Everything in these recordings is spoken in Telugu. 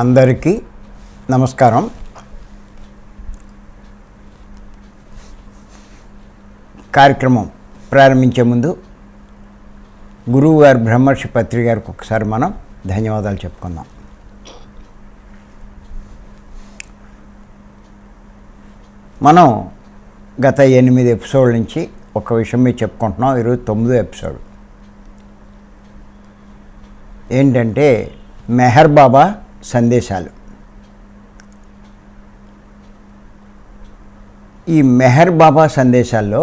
అందరికీ నమస్కారం. కార్యక్రమం ప్రారంభించే ముందు గురువు గారు బ్రహ్మర్షి పత్రి గారికి ఒకసారి మనం ధన్యవాదాలు చెప్పుకుందాం. మనం గత 8 ఎపిసోడ్ల నుంచి ఒక విషయం మీద చెప్పుకుంటున్నాం. ఈరోజు 9వ ఎపిసోడ్. ఏంటంటే మెహర్ బాబా సందేశాలు. ఈ మెహర్ బాబా సందేశాల్లో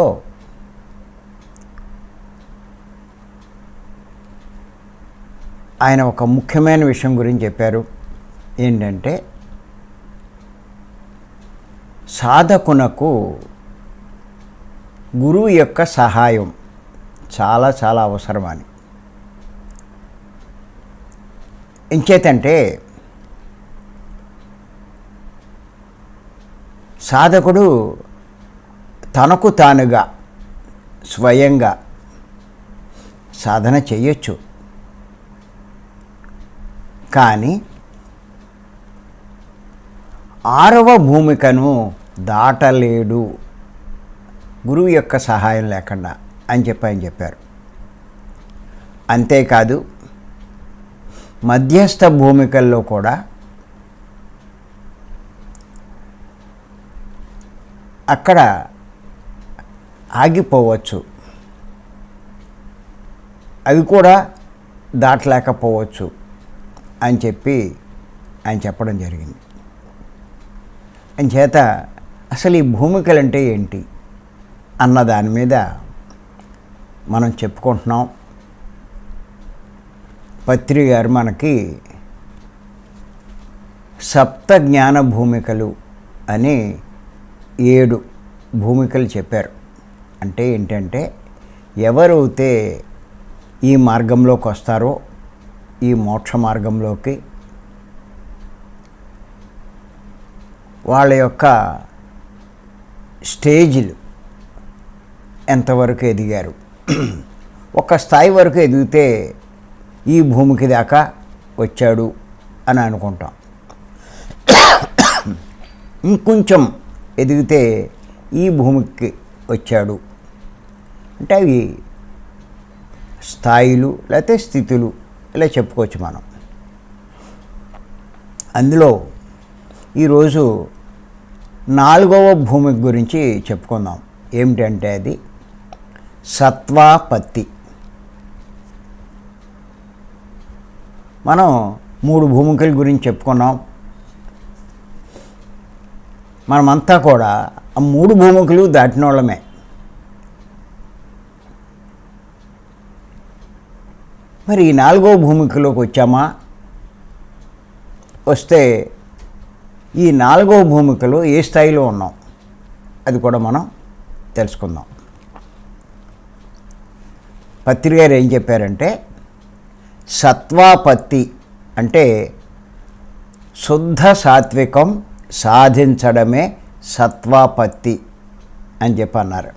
ఆయన ఒక ముఖ్యమైన విషయం గురించి చెప్పారు. ఏంటంటే సాధకునకు గురువు యొక్క సహాయం చాలా చాలా అవసరమని. ఎంచేతంటే సాధకుడు తనకు తానుగా స్వయంగా సాధన చేయొచ్చు, కానీ 6వ భూమికను దాటలేడు గురువు యొక్క సహాయం లేకుండా అని ఆయన చెప్పారు. అంతేకాదు మధ్యస్థ భూమికల్లో కూడా అక్కడ ఆగిపోవచ్చు, అవి కూడా దాటలేకపోవచ్చు అని ఆయన చెప్పడం జరిగింది. అంచేత అసలు ఈ భూమికలు అంటే ఏంటి అన్న దాని మీద మనం చెప్పుకుంటున్నాం. పత్రి గారు మనకి సప్త జ్ఞాన భూమికలు అని 7 భూమికలు చెప్పారు. అంటే ఏంటంటే ఎవరైతే ఈ మార్గంలోకి వస్తారో, ఈ మోక్ష మార్గంలోకి, వాళ్ళ యొక్క స్టేజ్లు ఎంతవరకు ఎదిగారు, ఒక స్థాయి వరకు ఎదిగితే ఈ భూమికి దాకా వచ్చాడు అని అనుకుంటాం. ఇంకొంచెం ఎదిగితే ఈ భూమికి వచ్చాడు అంటే అవి స్థాయిలు లేకపోతే స్థితులు ఇలా చెప్పుకోవచ్చు మనం. అందులో ఈరోజు 4వ భూమికి గురించి చెప్పుకుందాం. ఏమిటంటే అది సత్వాపత్తి. మనం 3 భూమికల గురించి చెప్పుకున్నాం. మనమంతా కూడా ఆ 3 భూమికలు దాటిన వాళ్ళమే. మరి ఈ 4వ భూమికలోకి వచ్చామా? వస్తే ఈ 4వ భూమికలో ఏ స్థాయిలో ఉన్నాం అది కూడా మనం తెలుసుకుందాం. పత్రి గారు ఏం చెప్పారంటే సత్వాపత్తి అంటే శుద్ధ సాత్వికం సాధించడమే సత్వాపత్తి అని అన్నారు.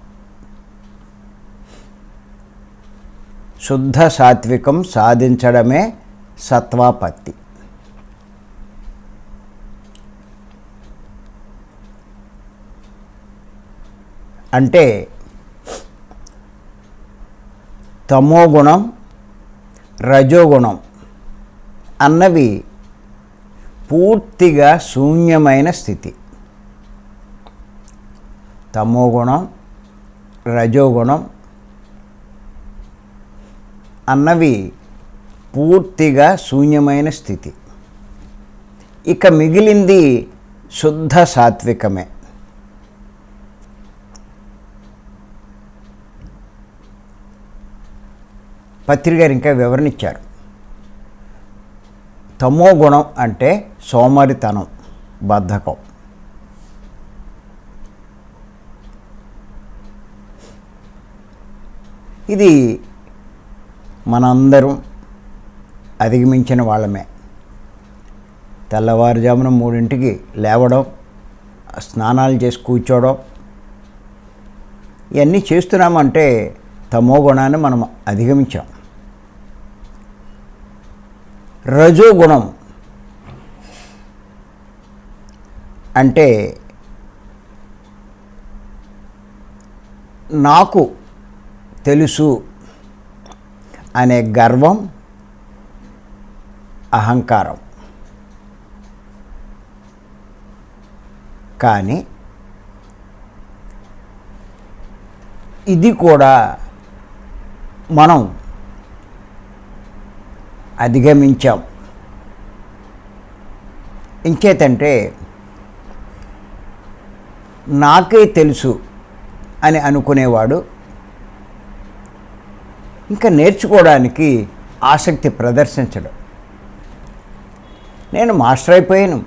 శుద్ధ సాత్వికం సాధించడమే సత్వాపత్తి. అంటే తమోగుణం, రజోగుణం అన్నవి పూర్తిగా శూన్యమైన స్థితి. తమోగుణం, రజోగుణం అన్నవి పూర్తిగా శూన్యమైన స్థితి. ఇక మిగిలింది శుద్ధ సాత్వికమే. పత్రి గారు ఇంకా వివరణ ఇచ్చారు. తమో గుణం అంటే సోమరితనం, బద్ధకం. ఇది మనందరం అధిగమించిన వాళ్ళమే. తెల్లవారుజామున 3ంటికి లేవడం, స్నానాలు చేసి కూర్చోవడం, ఇవన్నీ చేస్తున్నామంటే తమో గుణాన్ని మనం అధిగమించాం. రజోగుణం అంటే నాకు తెలుసు అనే గర్వం, అహంకారం. కానీ ఇది కూడా మనం అధిగమించాం. ఇంకేతంటే నాకే తెలుసు అని అనుకునేవాడు ఇంకా నేర్చుకోవడానికి ఆసక్తి ప్రదర్శించడం. నేను మాస్టర్ అయిపోయాను,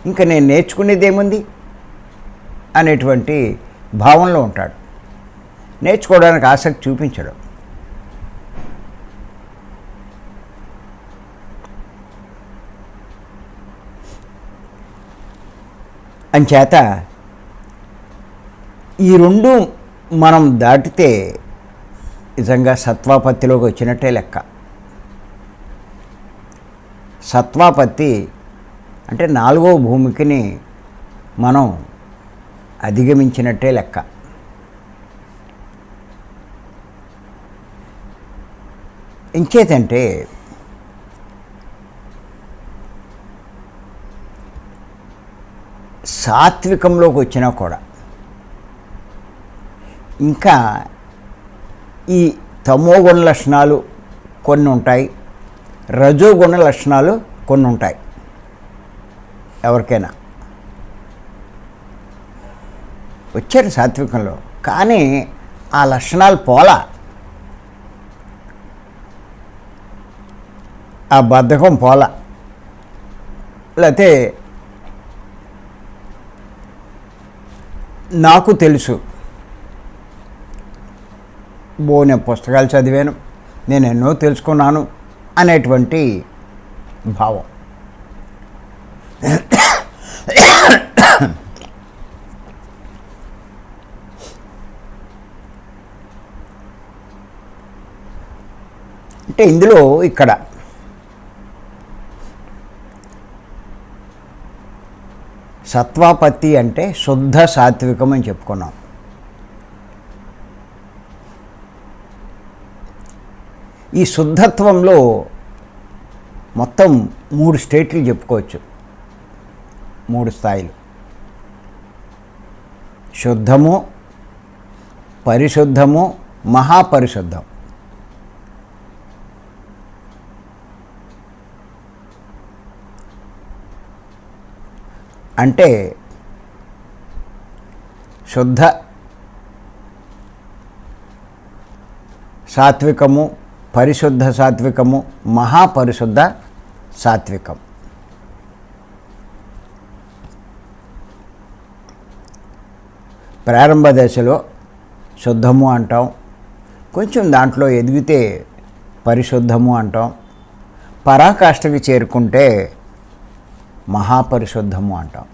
ఇంకా నేను నేర్చుకునేది ఏముంది అనేటువంటి భావనలో ఉంటాడు. నేర్చుకోవడానికి ఆసక్తి చూపించడం. అంచేత ఈ రెండు మనం దాటితే నిజంగా సత్వాపత్తిలోకి వచ్చినట్టే లెక్క. సత్వాపత్తి అంటే 4వ భూమికని మనం అధిగమించినట్టే లెక్క. ఇంకేతంటే సాత్వికంలోకి వచ్చినా కూడా ఇంకా ఈ తమోగుణ లక్షణాలు కొన్ని ఉంటాయి, రజోగుణ లక్షణాలు కొన్ని ఉంటాయి ఎవరికైనా. వచ్చారు సాత్వికంలో, కానీ ఆ లక్షణాలు పోలా. ఆ బద్ధకం పోలా. లేకపోతే నాకు తెలుసు, నేను పుస్తకాలు చదివాను, నేను ఎన్నో తెలుసుకున్నాను అనేటువంటి భావం. అంటే ఇందులో ఇక్కడ సత్వాపత్తి అంటే శుద్ధ సాత్వికం అని చెప్పుకున్నాం. ఈ శుద్ధత్వంలో మొత్తం 3 స్టేట్లు చెప్పుకోవచ్చు, 3 స్థాయిలు. శుద్ధము, పరిశుద్ధము, మహాపరిశుద్ధం. అంటే శుద్ధ సాత్వికము, పరిశుద్ధ సాత్వికము, మహాపరిశుద్ధ సాత్వికం. ప్రారంభ దశలో శుద్ధము అంటాం, కొంచెం దాంట్లో ఎదిగితే పరిశుద్ధము అంటాం, పరాకాష్ఠకి చేరుకుంటే మహాపరిశుద్ధము అంటాం.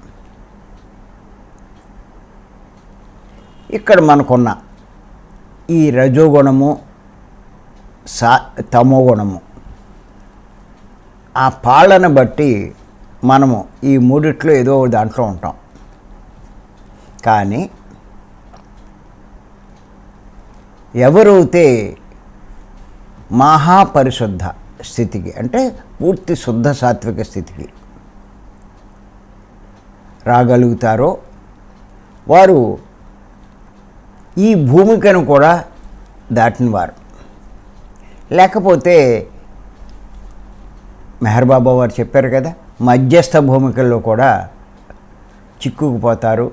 ఇక్కడ మనకున్న ఈ రజోగుణము, తమోగుణము, ఆ పాళ్ళను బట్టి మనము ఈ మూడిట్లో ఏదో దాంట్లో ఉంటాం. కానీ ఎవరైతే మహాపరిశుద్ధ స్థితికి అంటే పూర్తి శుద్ధ సాత్విక స్థితికి రాగలుగుతారో వారు ఈ భూమికను కూడా దాటినవారు. లేకపోతే మెహర్ బాబా వారు చెప్పారు కదా, మధ్యస్థ భూమికల్లో కూడా చిక్కుకుపోతారు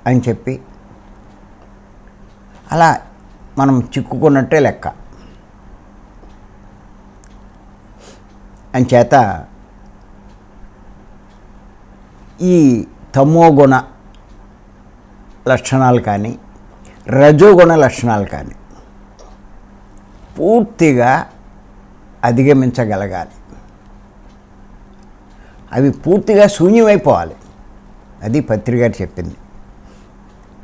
అని చెప్పి, అలా మనం చిక్కుకున్నట్టే లెక్క. అంచేత ఈ తమోగుణ లక్షణాలు కానీ రజోగుణ లక్షణాలు కానీ పూర్తిగా అధిగమించగలగాలి. అవి పూర్తిగా శూన్యమైపోవాలి. అది పత్రి గారు చెప్పింది.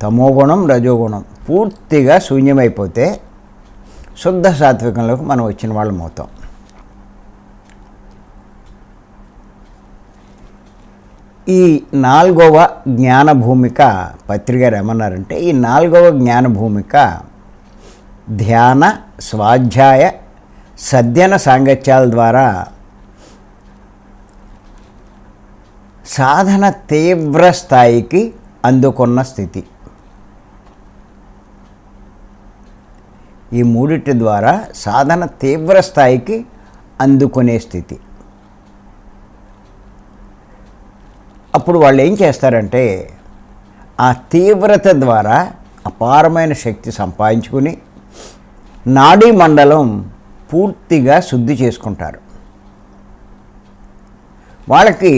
తమోగుణం, రజోగుణం పూర్తిగా శూన్యమైపోతే శుద్ధ సాత్వికంలోకి మనం వచ్చిన వాళ్ళం అవుతాం. ఈ 4వ జ్ఞాన భూమిక పత్రిక గారు ఏమన్నారంటే, ఈ 4వ జ్ఞాన భూమిక ధ్యాన, స్వాధ్యాయ, సద్యన సాంగత్యాల ద్వారా సాధన తీవ్ర స్థాయికి అందుకున్న స్థితి. ఈ మూడిటి ద్వారా సాధన తీవ్ర స్థాయికి అందుకునే స్థితి. అప్పుడు వాళ్ళు ఏం చేస్తారంటే, ఆ తీవ్రత ద్వారా అపారమైన శక్తి సంపాదించుకుని నాడీ మండలం పూర్తిగా శుద్ధి చేసుకుంటారు. వాళ్ళకి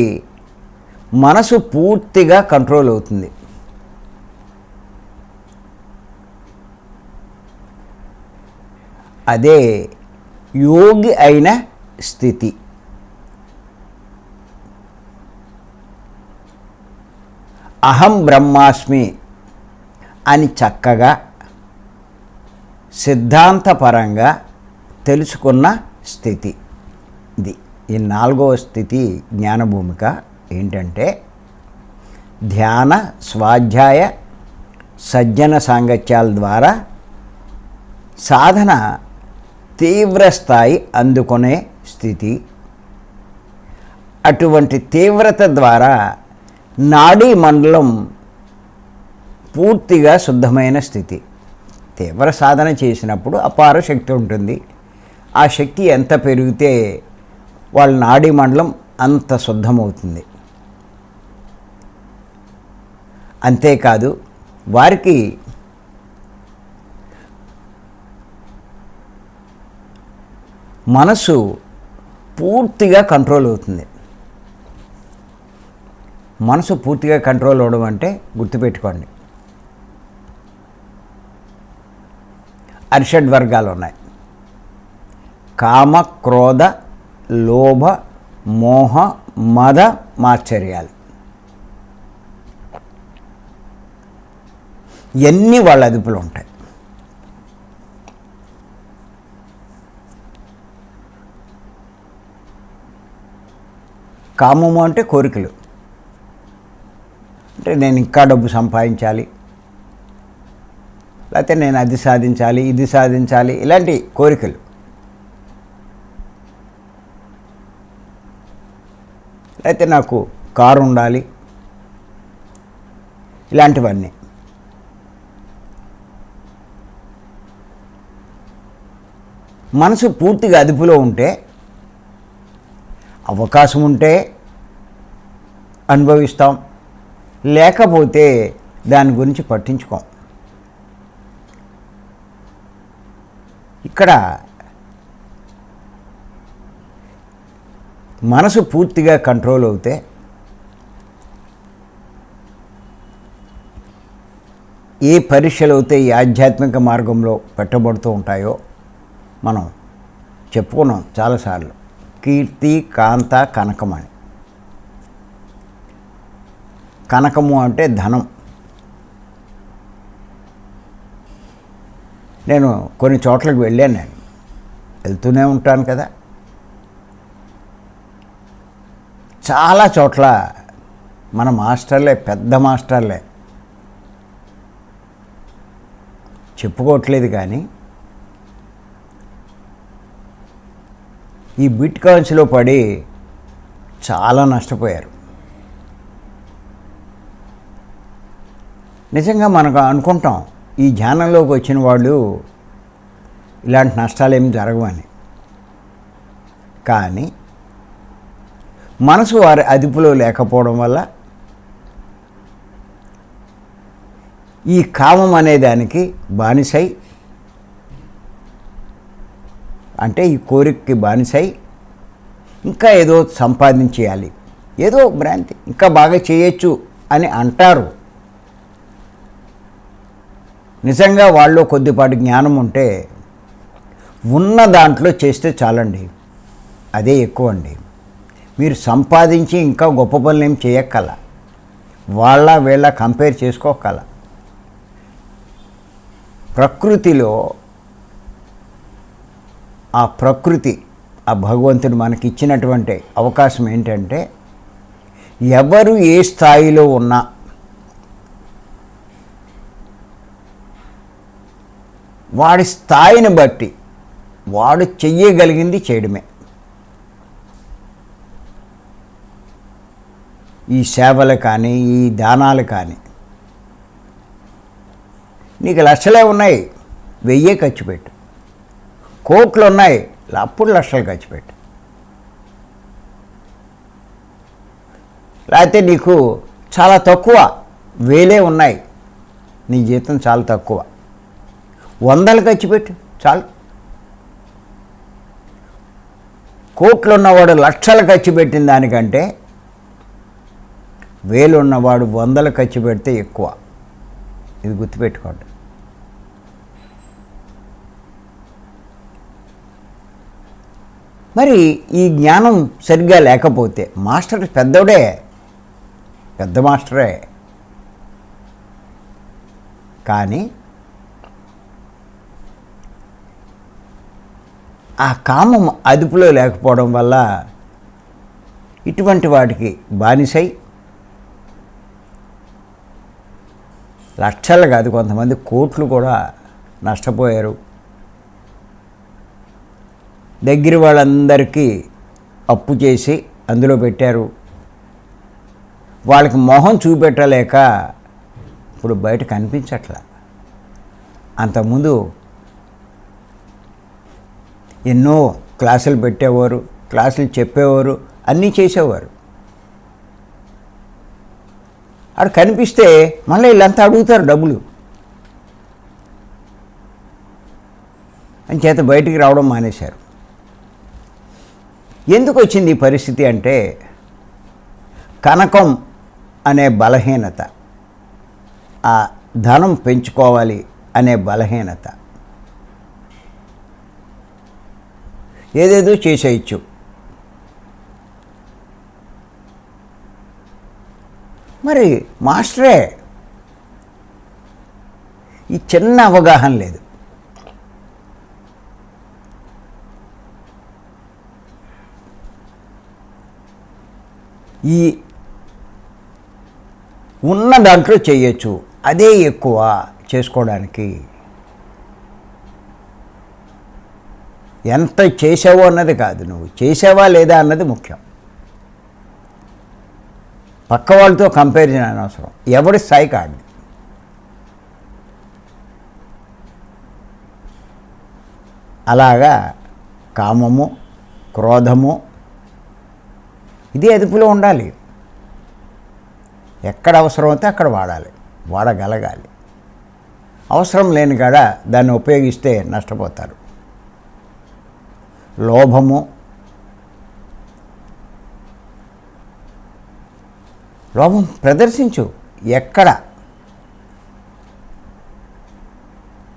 మనసు పూర్తిగా కంట్రోల్ అవుతుంది. అదే యోగి అయిన స్థితి. అహం బ్రహ్మాస్మి అని చక్కగా సిద్ధాంతపరంగా తెలుసుకున్న స్థితి ఇది. ఈ 4వ స్థితి జ్ఞాన భూమిక ఏంటంటే, ధ్యాన, స్వాధ్యాయ, సజ్జన సాంగత్యాల ద్వారా సాధన తీవ్ర స్థాయి అందుకునే స్థితి. అటువంటి తీవ్రత ద్వారా నాడీ మండలం పూర్తిగా శుద్ధమైన స్థితి. తీవ్ర సాధన చేసినప్పుడు అపార శక్తి ఉంటుంది. ఆ శక్తి ఎంత పెరిగితే వాళ్ళ నాడీ మండలం అంత శుద్ధమవుతుంది. అంతేకాదు, వారికి మనసు పూర్తిగా కంట్రోల్ అవుతుంది. మనసు పూర్తిగా కంట్రోల్ అవ్వడం అంటే గుర్తుపెట్టుకోండి, అరిషడ్ వర్గాలు ఉన్నాయి. కామ, క్రోధ, లోభ, మోహ, మద, మాత్సర్యాలు. ఇవన్నీ వాళ్ళ అదుపులో ఉంటాయి. కామము అంటే కోరికలు. అంటే నేను ఇంకా డబ్బు సంపాదించాలి, లేకపోతే నేను అది సాధించాలి, ఇది సాధించాలి, ఇలాంటి కోరికలు. లేకపోతే నాకు కారు ఉండాలి, ఇలాంటివన్నీ. మనసు పూర్తిగా అదుపులో ఉంటే, అవకాశం ఉంటే అనుభవిస్తాం, లేకపోతే దాని గురించి పట్టించుకోం. ఇక్కడ మనసు పూర్తిగా కంట్రోల్ అవుతే ఏ పరీక్షలు అయితే ఈ ఆధ్యాత్మిక మార్గంలో పెట్టబడుతూ ఉంటాయో మనం చెప్పుకున్నాం చాలాసార్లు. కీర్తి, కాంత, కనకం అని. కనకము అంటే ధనం. నేను కొన్ని చోట్లకు వెళ్ళాను, నేను వెళ్తూనే ఉంటాను కదా. చాలా చోట్ల మన మాస్టర్లే, పెద్ద మాస్టర్లే, చెప్పుకోవట్లేదు కానీ ఈ బిట్ కాయిన్స్లో పడి చాలా నష్టపోయారు. నిజంగా మనకు అనుకుంటాం ఈ ధ్యానంలోకి వచ్చిన వాళ్ళు ఇలాంటి నష్టాలు ఏమి జరగవని. కానీ మనసు వారి అదుపులో లేకపోవడం వల్ల ఈ కామం అనే దానికి బానిసై, అంటే ఈ కోరికకి బానిసై ఇంకా ఏదో సంపాదించేయాలి, ఏదో భ్రాంతి, ఇంకా బాగా చేయొచ్చు అని అంటారు. నిజంగా వాళ్ళు కొద్దిపాటి జ్ఞానం ఉంటే ఉన్న దాంట్లో చేస్తే చాలండి, అదే ఎక్కువ అండి. మీరు సంపాదించి ఇంకా గొప్ప పనులు ఏం చేయక్కల, వాళ్ళ వీళ్ళ కంపేర్ చేసుకోకల. ప్రకృతిలో ఆ ప్రకృతి, ఆ భగవంతుడు మనకి ఇచ్చినటువంటి అవకాశం ఏంటంటే ఎవరు ఏ స్థాయిలో ఉన్నా వాడి స్థాయిని బట్టి వాడు చెయ్యగలిగింది చేయడమే. ఈ సేవలు కానీ ఈ దానాలు కానీ నీకు లక్షలే ఉన్నాయి, 1000 ఖర్చు పెట్టు. కోట్లు ఉన్నాయి, అప్పుడు లక్షలు ఖర్చు పెట్టు. లేకపోతే నీకు చాలా తక్కువ, 1000 ఉన్నాయి, నీ జీతం చాలా తక్కువ, 100 ఖర్చు పెట్టు చాలు. కోట్లు ఉన్నవాడు లక్షలు ఖర్చు పెట్టిన దానికంటే 1000 ఉన్నవాడు 100 ఖర్చు పెడితే ఎక్కువ. ఇది గుర్తుపెట్టుకోండి. మరి ఈ జ్ఞానం సరిగ్గా లేకపోతే మాస్టర్ పెద్దోడే, పెద్ద మాస్టరే, కానీ ఆ కామం అదుపులో లేకపోవడం వల్ల ఇటువంటి వాటికి బానిసై లక్షలు కాదు, కొంతమంది కోట్లు కూడా నష్టపోయారు. దగ్గర వాళ్ళందరికీ అప్పు చేసి అందులో పెట్టారు. వాళ్ళకి మొహం చూపెట్టలేక ఇప్పుడు బయట కనిపించట్ల. అంతకుముందు ఎన్నో క్లాసులు పెట్టేవారు, క్లాసులు చెప్పేవారు, అన్నీ చేసేవారు. అక్కడ కనిపిస్తే మళ్ళీ వీళ్ళంతా అడుగుతారు డబ్బులు. అని చేత బయటికి రావడం మానేశారు. ఎందుకు వచ్చింది ఈ పరిస్థితి అంటే కనకం అనే బలహీనత, ఆ ధనం పెంచుకోవాలి అనే బలహీనత. ఏదేదో చేసేయచ్చు. మరి మాస్టరే ఈ చిన్న అవగాహన లేదు. ఈ ఉన్న దాంట్లో చేయొచ్చు, అదే ఎక్కువ చేసుకోవడానికి. ఎంత చేసావో అన్నది కాదు, నువ్వు చేసావా లేదా అన్నది ముఖ్యం. పక్క వాళ్ళతో కంపారిజన్ అనవసరం, ఎవడి స్థాయి కాదు. అలాగా కామము, క్రోధము ఇది అదుపులో ఉండాలి. ఎక్కడ అవసరమైతే అక్కడ వాడాలి, వాడగలగాలి. అవసరం లేని కాడ దాన్ని ఉపయోగిస్తే నష్టపోతారు. లోభము, లోభం ప్రదర్శించు. ఎక్కడ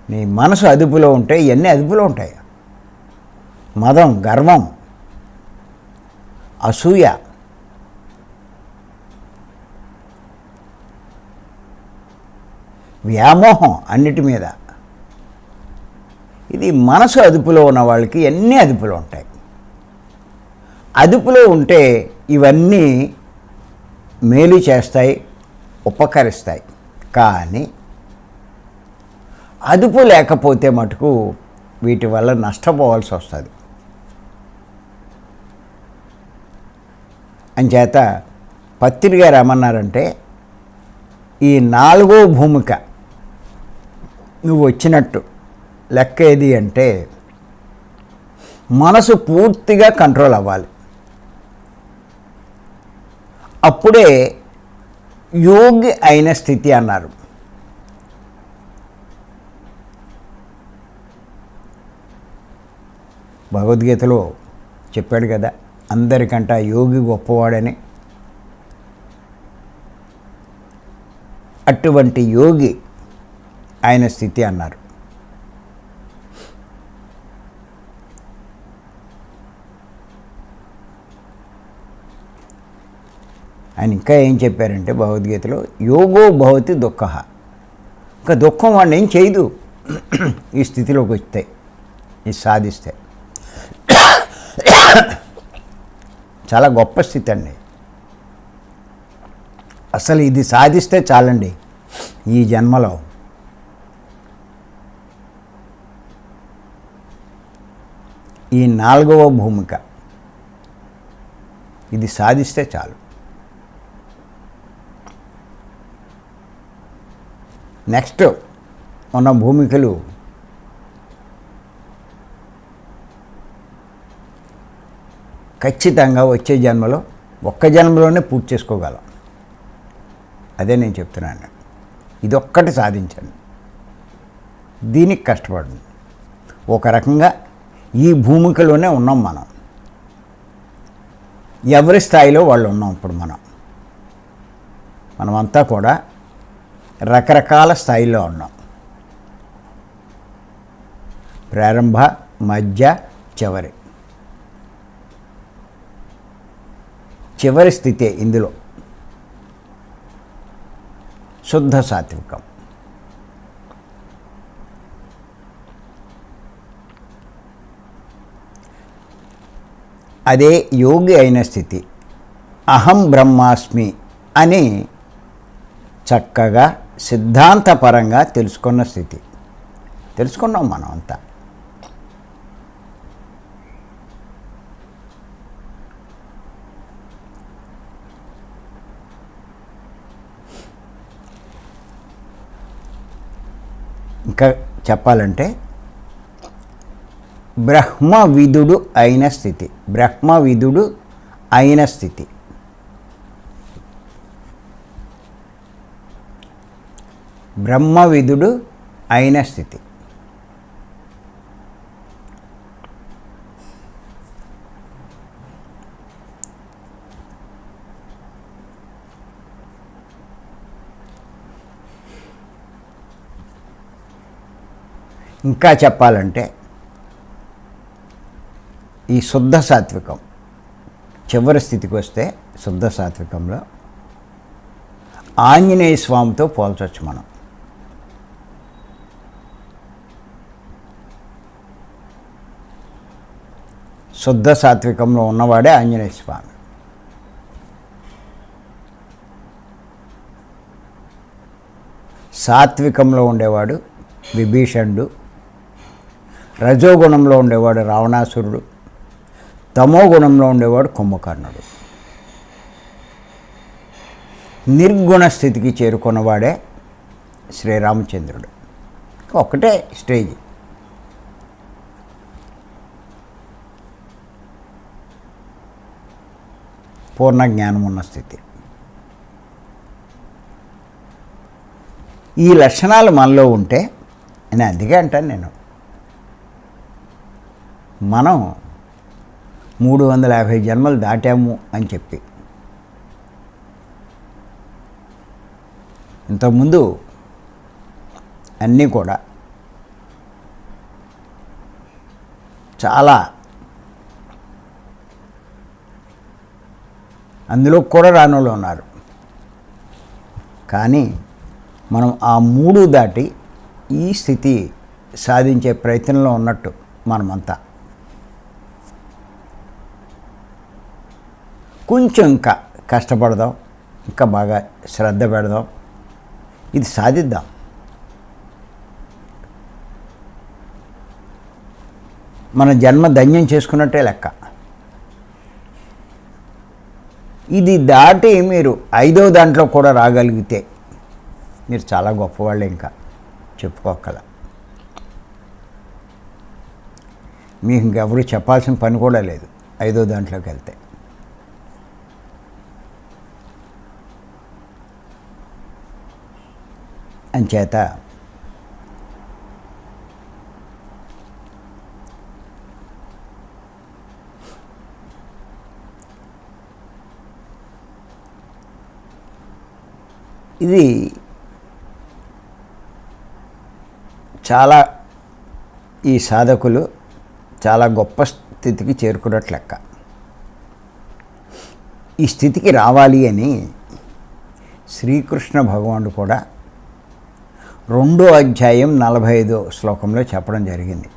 నీ మనసు అదుపులో ఉంటే ఇవన్నీ అదుపులో ఉంటాయి. మదం, గర్వం, అసూయ, వ్యామోహం అన్నిటి మీద. ఇది మనసు అదుపులో ఉన్న వాళ్ళకి అన్నీ అదుపులో ఉంటాయి. అదుపులో ఉంటే ఇవన్నీ మేలు చేస్తాయి, ఉపకరిస్తాయి. కానీ అదుపు లేకపోతే మటుకు వీటి వల్ల నష్టపోవాల్సి వస్తుంది. అంచేత పత్రి గారు ఏమన్నారంటే, ఈ 4వ భూమిక నువ్వు వచ్చినట్టు లెక్క ఏది అంటే మనసు పూర్తిగా కంట్రోల్ అవ్వాలి. అప్పుడే యోగి అయిన స్థితి అన్నారు. భగవద్గీతలో చెప్పాడు కదా, అందరికంటే యోగి గొప్పవాడని. అటువంటి యోగి ఆయన స్థితి అన్నారు. ఆయన ఇంకా ఏం చెప్పారంటే భగవద్గీతలో, యోగో భవతి దుఃఖః. ఇంకా దుఃఖం వాడిని ఏం చేయదు ఈ స్థితిలోకి వస్తే, ఇది సాధిస్తే. చాలా గొప్ప స్థితి అండి. అసలు ఇది సాధిస్తే చాలండి ఈ జన్మలో. ఈ 4వ భూమిక ఇది సాధిస్తే చాలు. నెక్స్ట్ ఉన్న భూమికలు ఖచ్చితంగా వచ్చే జన్మలో ఒక్క జన్మలోనే పూర్తి చేసుకోగలం. అదే నేను చెప్తున్నాను. ఇదొక్కటి సాధించండి, దీనికి కష్టపడండి. ఒక రకంగా ఈ భూమికలోనే ఉన్నాం మనం. ఎవరి స్థాయిలో వాళ్ళు ఉన్నాం. ఇప్పుడు మనమంతా కూడా రకరకాల స్థాయిలో ఉన్నాం. ప్రారంభ, మధ్య, చివరి స్థితే ఇందులో శుద్ధ సాత్వికం. అదే యోగి అయిన స్థితి. అహం బ్రహ్మాస్మి అని చక్కగా సిద్ధాంతపరంగా తెలుసుకున్న స్థితి. తెలుసుకున్నాం మనం అంతా. ఇంకా చెప్పాలంటే బ్రహ్మవిదుడు అయిన స్థితి. బ్రహ్మవిదుడు అయిన స్థితి. బ్రహ్మవిదుడు అయిన స్థితి. ఇంకా చెప్పాలంటే ఈ శుద్ధ సాత్వికం చివరి స్థితికి వస్తే శుద్ధ సాత్వికంలో ఆంజనేయ స్వామితో పోల్చొచ్చు మనం. శుద్ధ సాత్వికంలో ఉన్నవాడే ఆంజనేయ స్వామి. సాత్వికంలో ఉండేవాడు విభీషణుడు, రజోగుణంలో ఉండేవాడు రావణాసురుడు, తమో గుణంలో ఉండేవాడు కుంభకర్ణుడు. నిర్గుణ స్థితికి చేరుకున్నవాడే శ్రీరామచంద్రుడు. ఒకటే స్టేజ్. పూర్ణ జ్ఞానం ఉన్న స్థితి. ఈ లక్షణాలు మనలో ఉంటే నేను అందుకే అంటాను, మనం 350 జన్మలు దాటాము అని చెప్పి. ఇంతకుముందు అన్నీ కూడా చాలా, అందులో కూడా రానోళ్ళు ఉన్నారు. కానీ మనం ఆ 3 దాటి ఈ స్థితి సాధించే ప్రయత్నంలో ఉన్నట్టు మనమంతా. కొంచెం ఇంకా కష్టపడదాం, ఇంకా బాగా శ్రద్ధ పెడదాం, ఇది సాధిద్దాం. మన జన్మ ధన్యం చేసుకున్నట్టే లెక్క. ఇది దాటి మీరు 5వ దాంట్లో కూడా రాగలిగితే మీరు చాలా గొప్పవాళ్ళు. ఇంకా చెప్పుకోగల మీకు ఇంకెవరు చెప్పాల్సిన పని కూడా లేదు 5వ దాంట్లోకి వెళ్తే. అంచేత ఇది చాలా, ఈ సాధకులు చాలా గొప్ప స్థితికి చేరుకున్నట్లు లెక్క. ఈ స్థితికి రావాలి అని శ్రీకృష్ణ భగవానుడు కూడా 2వ అధ్యాయం 45వ శ్లోకంలో చెప్పడం జరిగింది.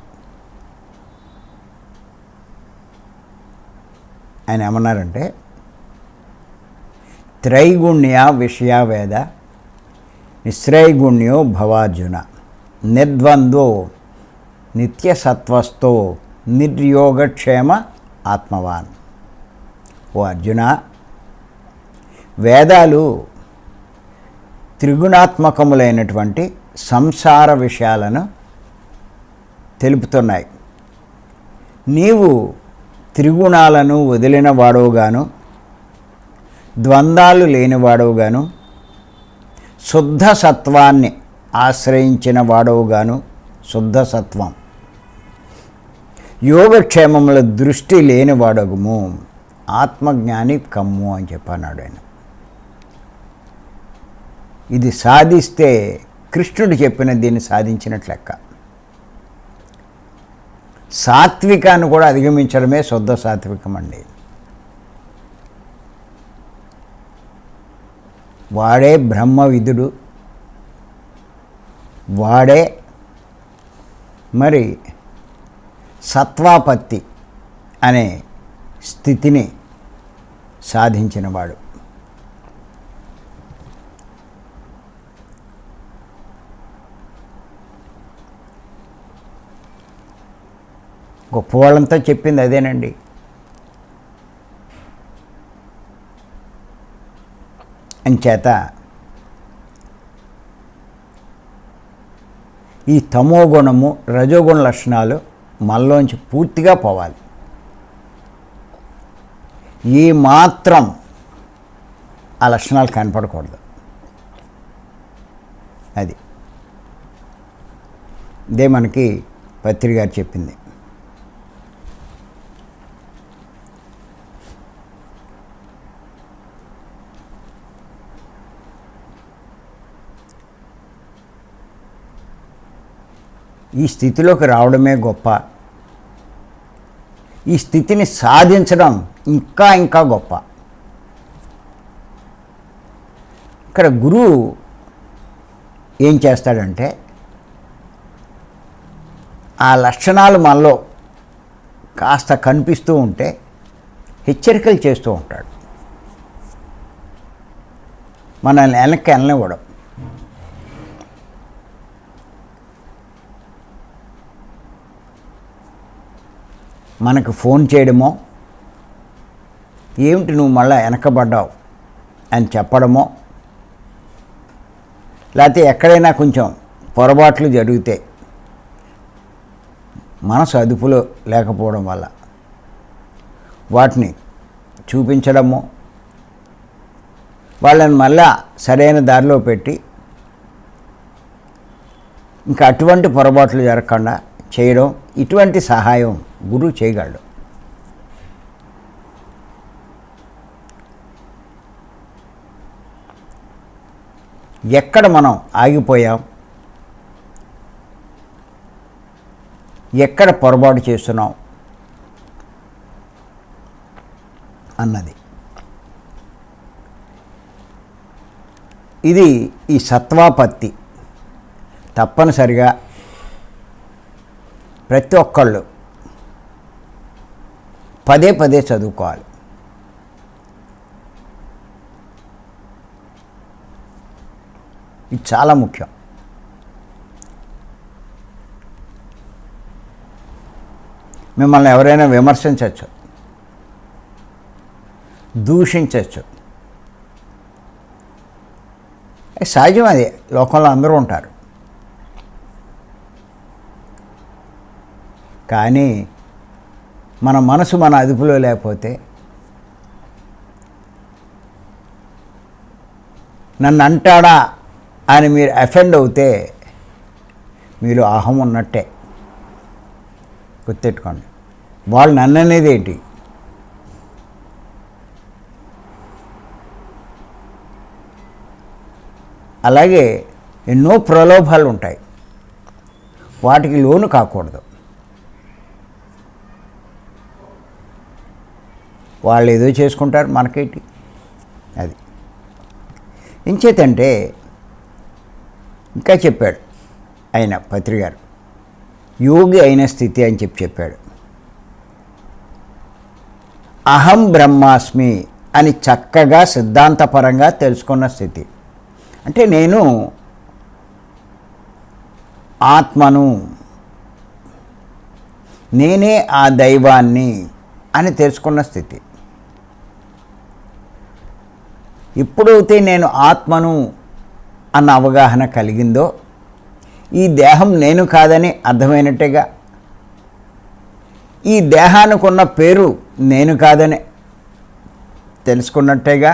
ఆయన ఏమన్నారంటే, త్రైగుణ్య విషయ వేద నిశ్రైగుణ్యో భవార్జున నిర్ద్వంద్వో నిత్యసత్వస్థో నిర్యోగక్షేమ ఆత్మవాన్. ఓ అర్జున, వేదాలు త్రిగుణాత్మకములైనటువంటి సంసార విషయాలను తెలుపుతున్నాయి. నీవు త్రిగుణాలను వదిలిన వాడవుగాను, ద్వంద్వాలు లేనివాడవుగాను, శుద్ధ సత్వాన్ని ఆశ్రయించిన వాడవుగాను, శుద్ధ సత్వం, యోగక్షేమముల దృష్టి లేనివాడగుము, ఆత్మజ్ఞాని కమ్ము అని చెప్పన్నాడు ఆయన. ఇది సాధిస్తే కృష్ణుడు చెప్పిన దీన్ని సాధించినట్లు లెక్క. సాత్వికాన్ని కూడా అధిగమించడమే శుద్ధ సాత్వికం అండి. వాడే బ్రహ్మవిదుడు, వాడే మరి సత్వాపత్తి అనే స్థితిని సాధించినవాడు. గొప్పవాళ్ళంతా చెప్పింది అదేనండి. అంచేత ఈ తమోగుణము రజోగుణ లక్షణాలు మనలోంచి పూర్తిగా పోవాలి. ఏ మాత్రం ఆ లక్షణాలు కనపడకూడదు. అది ఇదే మనకి పత్రి గారు చెప్పింది. ఈ స్థితిలోకి రావడమే గొప్ప. ఈ స్థితిని సాధించడం ఇంకా ఇంకా గొప్ప. ఇక్కడ గురువు ఏం చేస్తాడంటే ఆ లక్షణాలు మనలో కాస్త కనిపిస్తూ ఉంటే హెచ్చరికలు చేస్తూ ఉంటాడు. మనల్ని వెనక్కి వెళ్ళనివ్వడం. మనకు ఫోన్ చేయడమో, ఏమిటి నువ్వు మళ్ళీ వెనకబడ్డావు అని చెప్పడమో, లేకపోతే ఎక్కడైనా కొంచెం పొరపాట్లు జరిగితే మనసు అదుపులో లేకపోవడం వల్ల వాటిని చూపించడమో, వాళ్ళని మళ్ళా సరైన దారిలో పెట్టి ఇంకా అటువంటి పొరపాట్లు జరగకుండా చేయడం, ఇటువంటి సహాయం గురువు చేయగలడు. ఎక్కడ మనం ఆగిపోయాం, ఎక్కడ పొరపాటు చేస్తున్నాం అన్నది. ఇది ఈ సత్వాపత్తి తప్పనిసరిగా ప్రతి ఒక్కళ్ళు పదే పదే చదువుకోవాలి. ఇది చాలా ముఖ్యం. మిమ్మల్ని ఎవరైనా విమర్శించవచ్చు, దూషించవచ్చు. సహజం, అది లోకంలో అందరూ ఉంటారు. కానీ మన మనసు మన అదుపులో లేకపోతే, నన్ను అంటాడా అని మీరు అఫెండ్ అవుతే మీలో అహం ఉన్నట్టే. గుర్తెట్టుకోండి. వాళ్ళు నన్ను అనేది ఏంటి? అలాగే ఎన్నో ప్రలోభాలు ఉంటాయి, వాటికి లోను కాకూడదు. వాళ్ళు ఏదో చేసుకుంటారు, మనకేంటి? అది ఇంచేతంటే ఇంకా చెప్పాడు ఆయన పత్రి గారు, యోగి అయిన స్థితి అని చెప్పాడు. అహం బ్రహ్మాస్మి అని చక్కగా సిద్ధాంతపరంగా తెలుసుకున్న స్థితి. అంటే నేను ఆత్మను, నేనే ఆ దైవాన్ని అని తెలుసుకున్న స్థితి. ఎప్పుడైతే నేను ఆత్మను అన్న అవగాహన కలిగిందో ఈ దేహం నేను కాదని అర్థమైనట్టేగా, ఈ దేహానికి ఉన్న పేరు నేను కాదని తెలుసుకున్నట్టేగా.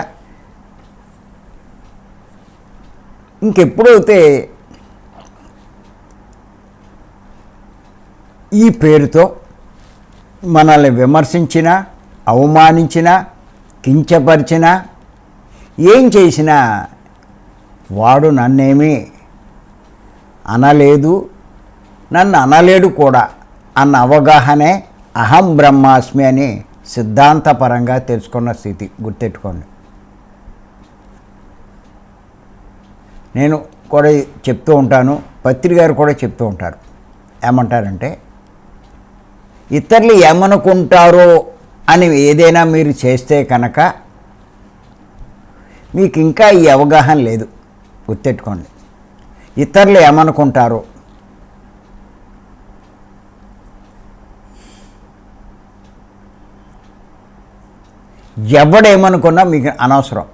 ఇంకెప్పుడైతే ఈ పేరుతో మనల్ని విమర్శించినా, అవమానించినా, కించపరిచినా, ఏం చేసినా వాడు నన్నేమీ అనలేదు, నన్ను అనలేడు కూడా అన్న అవగాహనే అహం బ్రహ్మాస్మి అని సిద్ధాంతపరంగా తెలుసుకున్న స్థితి. గుర్తెట్టుకోండి. నేను కూడా చెప్తూ ఉంటాను, పత్రి గారు కూడా చెప్తూ ఉంటారు. ఏమంటారంటే, ఇతరులు ఏమనుకుంటారో అని ఏదైనా మీరు చేస్తే కనుక మీకు ఇంకా ఈ అవగాహన లేదు. గుర్తెట్టుకోండి. ఇతరులు ఏమనుకుంటారో, ఎవడేమనుకున్నా మీకు అనవసరం.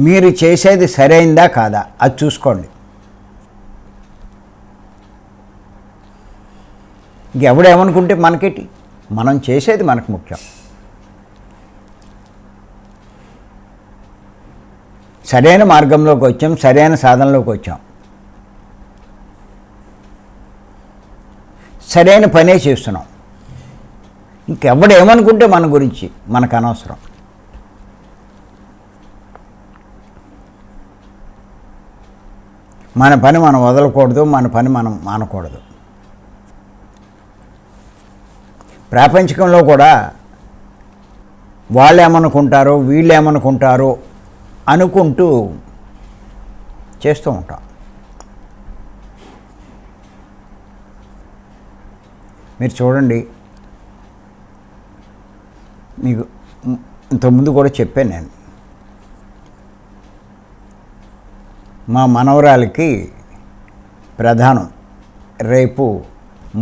మీరు చేసేది సరైందా కాదా అది చూసుకోండి. ఇంకెవడేమనుకుంటే మనకేటి, మనం చేసేది మనకు ముఖ్యం. సరైన మార్గంలోకి వచ్చాం, సరైన సాధనలోకి వచ్చాం, సరైన పనే చేస్తున్నాం. ఇంకెవడేమనుకుంటే మన గురించి మనకు అనవసరం. మన పని మనం వదలకూడదు, మన పని మనం మానకూడదు. ప్రాపంచికంలో కూడా వాళ్ళు ఏమనుకుంటారో, వీళ్ళు ఏమనుకుంటారో అనుకుంటూ చేస్తూ ఉంటాం. మీరు చూడండి, మీకు ఇంతకుముందు కూడా చెప్పాను నేను, మా మనవరాలకి ప్రధానం రేపు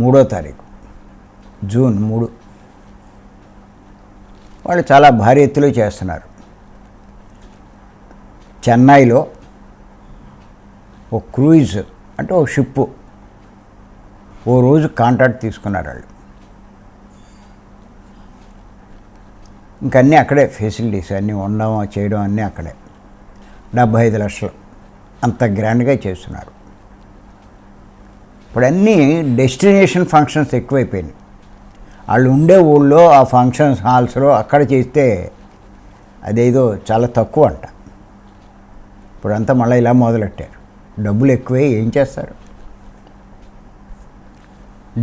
3వ తారీఖు జూన్ 3. వాళ్ళు చాలా భారీ ఎత్తులో చేస్తున్నారు. చెన్నైలో ఓ క్రూయిజ్ అంటే ఓ షిప్పు ఓ రోజు కాంట్రాక్ట్ తీసుకున్నారు వాళ్ళు. ఇంకన్నీ అక్కడే ఫెసిలిటీస్ అన్నీ ఉండడం చేయడం అన్నీ అక్కడే. 75 లక్షలు అంత గ్రాండ్గా చేస్తున్నారు. ఇప్పుడు అన్నీ డెస్టినేషన్ ఫంక్షన్స్ ఎక్కువైపోయినాయి. వాళ్ళు ఉండే ఊళ్ళో ఆ ఫంక్షన్స్ హాల్స్లో అక్కడ చేస్తే అదేదో చాలా తక్కువ అంట. ఇప్పుడంతా మళ్ళీ ఇలా మొదలెట్టారు. డబ్బులు ఎక్కువే ఏం చేస్తారు,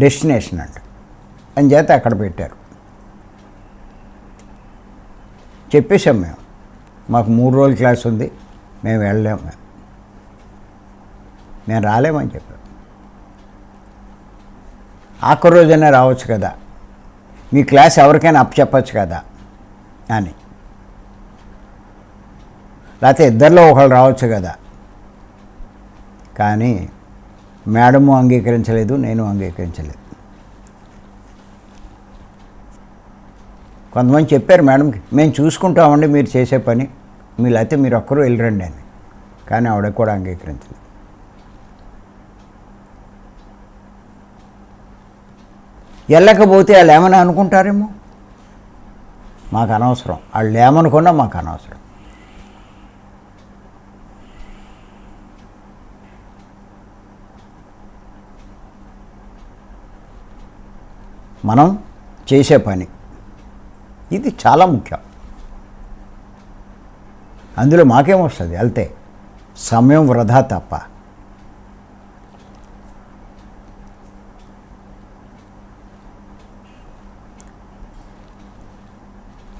డెస్టినేషన్ అంట అని చేత అక్కడ పెట్టారు. చెప్పేశాం మేము, మాకు 3 రోజుల క్లాస్ ఉంది, మేము వెళ్ళలేము, మేము రాలేమని చెప్పాం. ఆఖరి రోజైనా రావచ్చు కదా, మీ క్లాస్ ఎవరికైనా అప్పచెప్పచ్చు కదా అని, లేకపోతే ఇద్దరిలో ఒకళ్ళు రావచ్చు కదా. కానీ మేడము అంగీకరించలేదు, నేను అంగీకరించలేదు. కొంతమంది చెప్పారు మేడంకి, మేము చూసుకుంటామండి మీరు చేసే పని, మీరు లేకపోతే మీరు ఒక్కరూ వెళ్ళరండి అని. కానీ ఆవిడ కూడా అంగీకరించలేదు. వెళ్ళకపోతే వాళ్ళు ఏమైనా అనుకుంటారేమో, మాకు అనవసరం. వాళ్ళు ఏమనుకున్నా మాకు అనవసరం. మనం చేసే పని ఇది చాలా ముఖ్యం. అందులో మాకేమొస్తుంది, వెళ్తే సమయం వృధా తప్ప.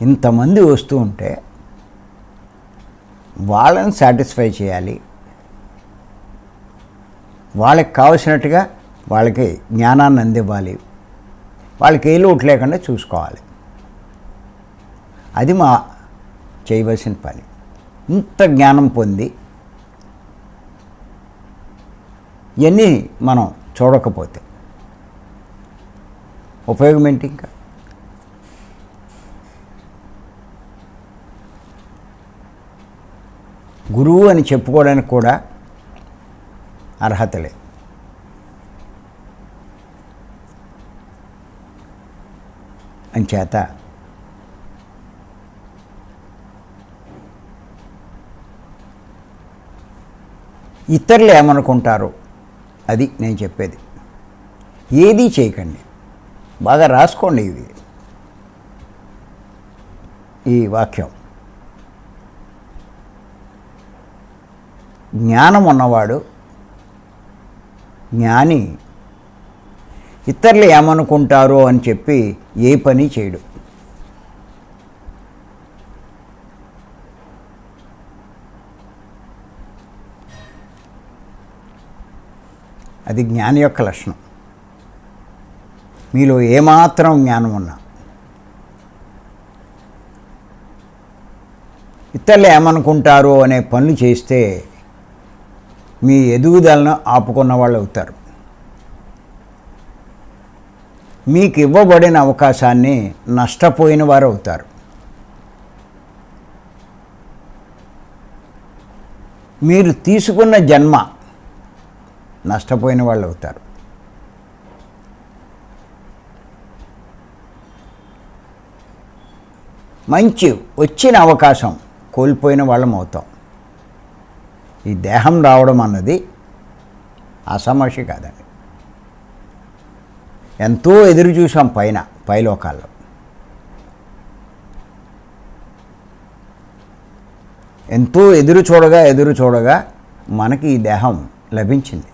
ఇంతమంది వస్తూ ఉంటే వాళ్ళని సాటిస్ఫై చేయాలి, వాళ్ళకి కావలసినట్టుగా వాళ్ళకి జ్ఞానాన్ని అందివ్వాలి, వాళ్ళకి ఏ లోటు లేకుండా చూసుకోవాలి. అది చేయవలసిన పని. ఇంత జ్ఞానం పొంది ఇవన్నీ మనం చూడకపోతే ఉపయోగం ఏంటి? ఇంకా గురువు అని చెప్పుకోవడానికి కూడా అర్హత లేదు. అంచేత ఇతరులు ఏమనుకుంటారు అది నేను చెప్పేది. ఏదీ చేయకండి, బాగా రాసుకోండి ఈ వాక్యం. జ్ఞానం ఉన్నవాడు, జ్ఞాని ఇతరులు ఏమనుకుంటారో అని చెప్పి ఏ పని చేయడు. అది జ్ఞాని యొక్క లక్షణం. మీలో ఏమాత్రం జ్ఞానం ఉన్నా ఇతరులు ఏమనుకుంటారో అనే పనులు చేస్తే మీ ఎదుగుదలను ఆపుకున్న వాళ్ళు అవుతారు. మీకు ఇవ్వబడిన అవకాశాన్ని నష్టపోయిన వారు అవుతారు. మీరు తీసుకున్న జన్మ నష్టపోయిన వాళ్ళు అవుతారు. మంచి వచ్చిన అవకాశం కోల్పోయిన వాళ్ళం అవుతాం. ఈ దేహం రావడం అన్నది అసమస్య కాదండి. ఎంతో ఎదురు చూసాం పైలోకాల్లో. ఎంతో ఎదురు చూడగా మనకి ఈ దేహం లభించింది.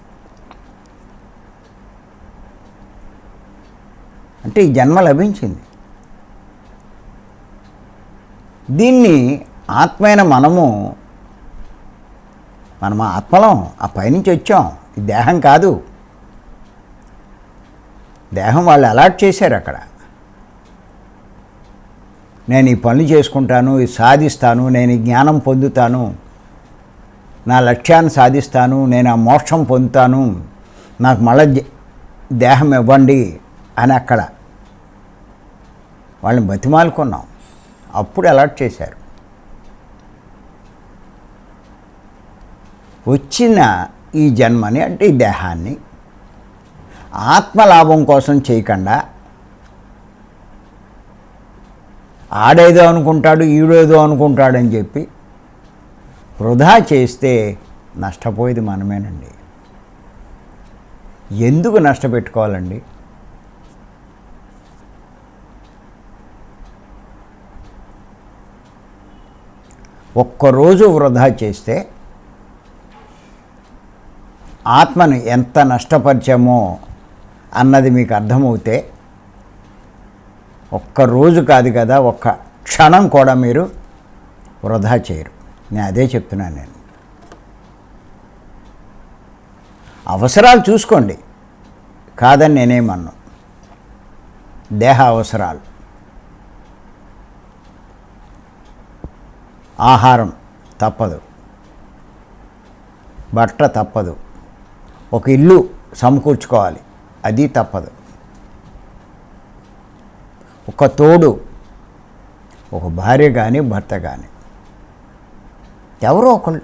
అంటే ఈ జన్మ లభించింది. దీన్ని ఆత్మైన మనం ఆత్మలం, ఆ పైనుంచి వచ్చాం. ఈ దేహం కాదు. దేహం వాళ్ళు అలాట్ చేశారు అక్కడ. నేను ఈ పనులు చేసుకుంటాను, ఇది సాధిస్తాను, నేను ఈ జ్ఞానం పొందుతాను, నా లక్ష్యాన్ని సాధిస్తాను, నేను ఆ మోక్షం పొందుతాను, నాకు మళ్ళీ దేహం ఇవ్వండి అని అక్కడ వాళ్ళని బతిమాలుకున్నాం. అప్పుడు అలాట్ చేశారు. వచ్చిన ఈ జన్మని, అంటే ఈ దేహాన్ని ఆత్మలాభం కోసం చేయకుండా ఆడేదో అనుకుంటాడు, ఈడేదో అనుకుంటాడని చెప్పి వృధా చేస్తే నష్టపోయేది మనమేనండి. ఎందుకు నష్టపెట్టుకోవాలండి? ఒక్కరోజు వృధా చేస్తే ఆత్మను ఎంత నష్టపరిచామో అన్నది మీకు అర్థమవుతే ఒక్కరోజు కాదు కదా, ఒక్క క్షణం కూడా మీరు వృధా చేయరు. నేను అదే చెప్తున్నాను. నేను అవసరాలు చూసుకోండి, కాదని నేనేమన్నా. దేహ అవసరాలు, ఆహారం తప్పదు, బట్ట తప్పదు, ఒక ఇల్లు సమకూర్చుకోవాలి, అది తప్పదు, ఒక తోడు, ఒక భార్య కానీ భర్త కానీ ఎవరో ఒకళ్ళు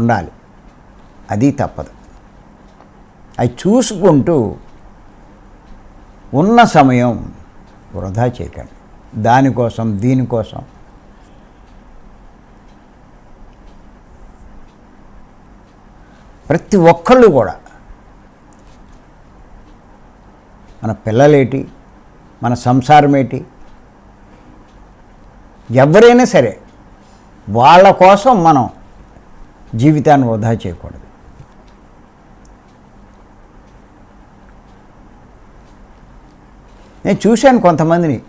ఉండాలి, అది తప్పదు. అవి చూసుకుంటూ ఉన్న సమయం వృధా చేయకండి. దానికోసం దీనికోసం ప్రతి ఒక్కళ్ళు కూడా మన పిల్లలేటి, మన సంసారం ఏంటి, ఎవరైనా సరే వాళ్ళ కోసం మనం జీవితాన్ని వృధా చేయకూడదు. నేను చూశాను కొంతమందిని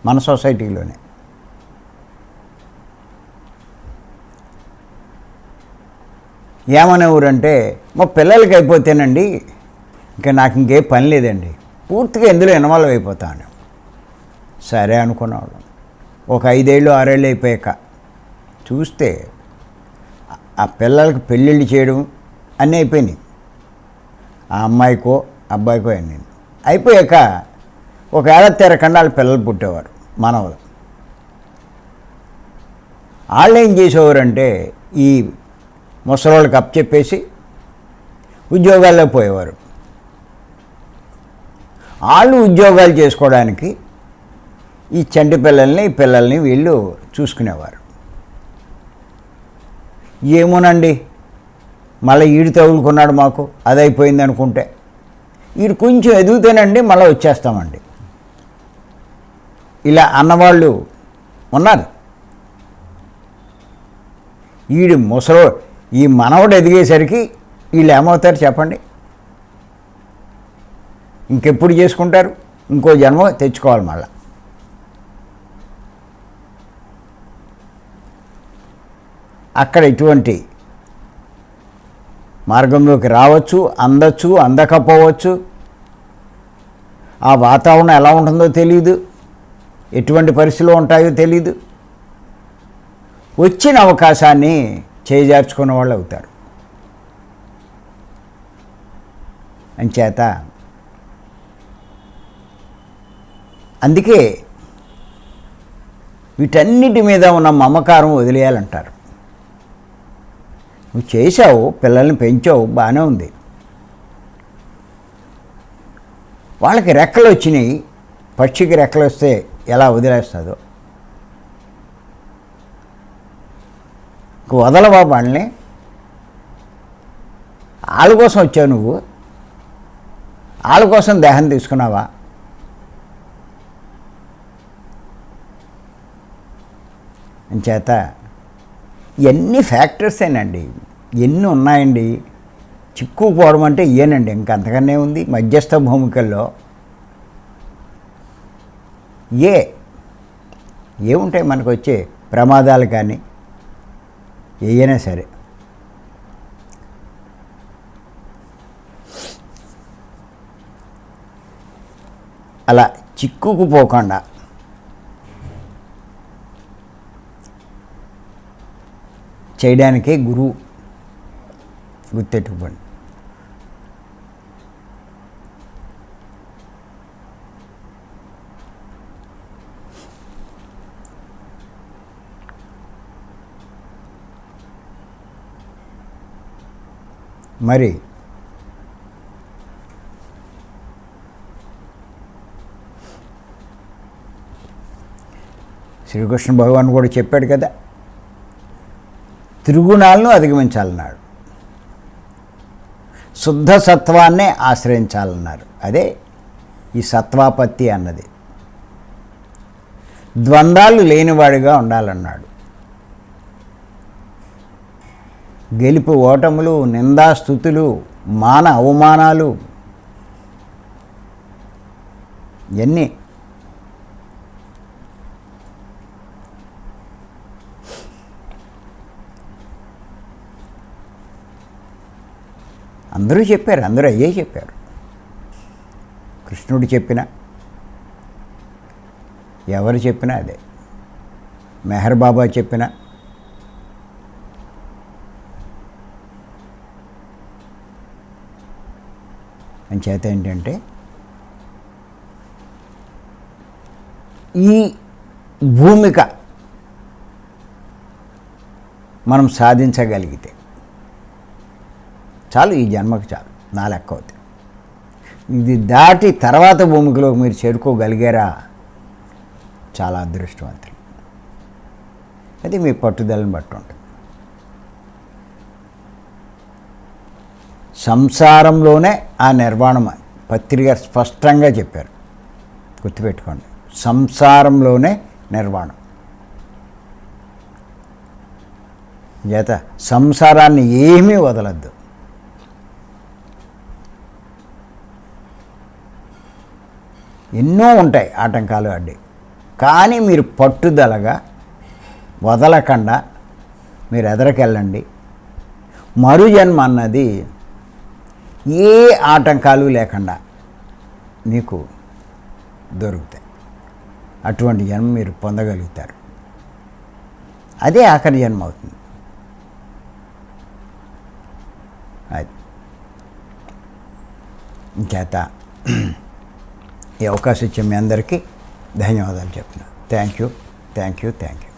మన సొసైటీలోనే. ఏమనేవారంటే, మా పిల్లలకి అయిపోతేనండి ఇంకా నాకు ఇంకే పని లేదండి, పూర్తిగా ఎందులో ఇన్వాల్వ్ అయిపోతాను. సరే అనుకునేవాళ్ళం. ఒక 5 ఏళ్ళు 6 ఏళ్ళు అయిపోయాక చూస్తే ఆ పిల్లలకు పెళ్ళిళ్ళు చేయడం అన్నీ అయిపోయినాయి. ఆ అమ్మాయికో అబ్బాయికో అన్నీ అయిపోయాక ఒక ఏడాది తిరగకుండా వాళ్ళ పిల్లలు పుట్టేవారు మనవలు. వాళ్ళు ఏం చేసేవారంటే ఈ ముసలోళ్ళకి అప్పచెప్పేసి ఉద్యోగాల్లో పోయేవారు. వాళ్ళు ఉద్యోగాలు చేసుకోవడానికి ఈ చంటి పిల్లల్ని ఈ పిల్లల్ని వీళ్ళు చూసుకునేవారు. ఏమోనండి మళ్ళీ ఈడు తగులుకున్నాడు మాకు అది అయిపోయింది అనుకుంటే, ఈడు కొంచెం ఎదుగుతేనండి మళ్ళీ వచ్చేస్తామండి ఇలా అన్నవాళ్ళు ఉన్నారు. ఈడు ముసలో ఈ మనవడు ఎదిగేసరికి వీళ్ళు ఏమవుతారు చెప్పండి? ఇంకెప్పుడు చేసుకుంటారు? ఇంకో జన్మ తెచ్చుకోవాలి మళ్ళా. అక్కడ ఇటువంటి మార్గంలోకి రావచ్చు, అందచ్చు, అందకపోవచ్చు. ఆ వాతావరణం ఎలా ఉంటుందో తెలియదు, ఎటువంటి పరిస్థితులు ఉంటాయో తెలియదు. వచ్చిన అవకాశాన్ని చేజార్చుకున్న వాళ్ళు అవుతారు. అంచేత అందుకే వీటన్నిటి మీద ఉన్న మమకారం వదిలేయాలంటారు. నువ్వు చేసావు, పిల్లల్ని పెంచావు, బాగానే ఉంది. వాళ్ళకి రెక్కలు వచ్చినాయి, పక్షికి రెక్కలు వస్తే ఎలా వదిలేస్తుందో వదలవా వాళ్ళని? వాళ్ళ కోసం వచ్చావు నువ్వు, వాళ్ళ కోసం దేహం తీసుకున్నావా? అంచేత ఎన్ని ఫ్యాక్టర్సేనండి, ఎన్ని ఉన్నాయండి. చిక్కుకుపోవడం అంటే ఇయేనండి, ఇంకంతకనే ఉంది. మధ్యస్థ భూమికల్లో ఏముంటాయి మనకు వచ్చే ప్రమాదాలు కానీ ఏయైనా సరే. అలా చిక్కుకుపోకుండా చేయడానికే గురువు, గుర్తెట్టుకోండి. మరి శ్రీకృష్ణ భగవాన్ కూడా చెప్పాడు కదా, త్రిగుణాలను అధిగమించాలన్నాడు, శుద్ధ సత్వాన్నే ఆశ్రయించాలన్నారు. అదే ఈ సత్వాపత్తి అన్నది. ద్వంద్వాలు లేనివాడిగా ఉండాలన్నాడు. గెలుపు ఓటములు, నిందాస్తుతులు, మాన అవమానాలు ఇవన్నీ అందరూ చెప్పారు, అందరూ అయ్యే చెప్పారు. కృష్ణుడు చెప్పినా, ఎవరు చెప్పినా అదే. మెహర్ బాబా చెప్పినా, అంచేత ఏంటంటే ఈ భూమిక మనం సాధించగలిగితే చాలు, ఈ జన్మకు చాలు, నా లెక్క అవుతుంది. ఇది దాటి తర్వాత భూమికలోకి మీరు చేరుకోగలిగారా, చాలా అదృష్టవంతులు. అది మీ పట్టుదలను బట్టి ఉంటుంది. సంసారంలోనే ఆ నిర్వాణం పత్రిక స్పష్టంగా చెప్పారు, గుర్తుపెట్టుకోండి. సంసారంలోనే నిర్వాణం. చేత సంసారాన్ని ఏమీ వదలద్దు. ఎన్నో ఉంటాయి ఆటంకాలు అడ్డి, కానీ మీరు పట్టుదలగా వదలకుండా మీరు ఎదరికెళ్ళండి. మరుజన్మ అన్నది ఏ ఆటంకాలు లేకుండా మీకు దొరుకుతాయి. అటువంటి జన్మ మీరు పొందగలుగుతారు. అదే ఆఖరి జన్మ అవుతుంది. అది ఇంకేత ఈ అవకాశం ఇచ్చే మీ అందరికీ ధన్యవాదాలు చెప్తున్నా. Thank you.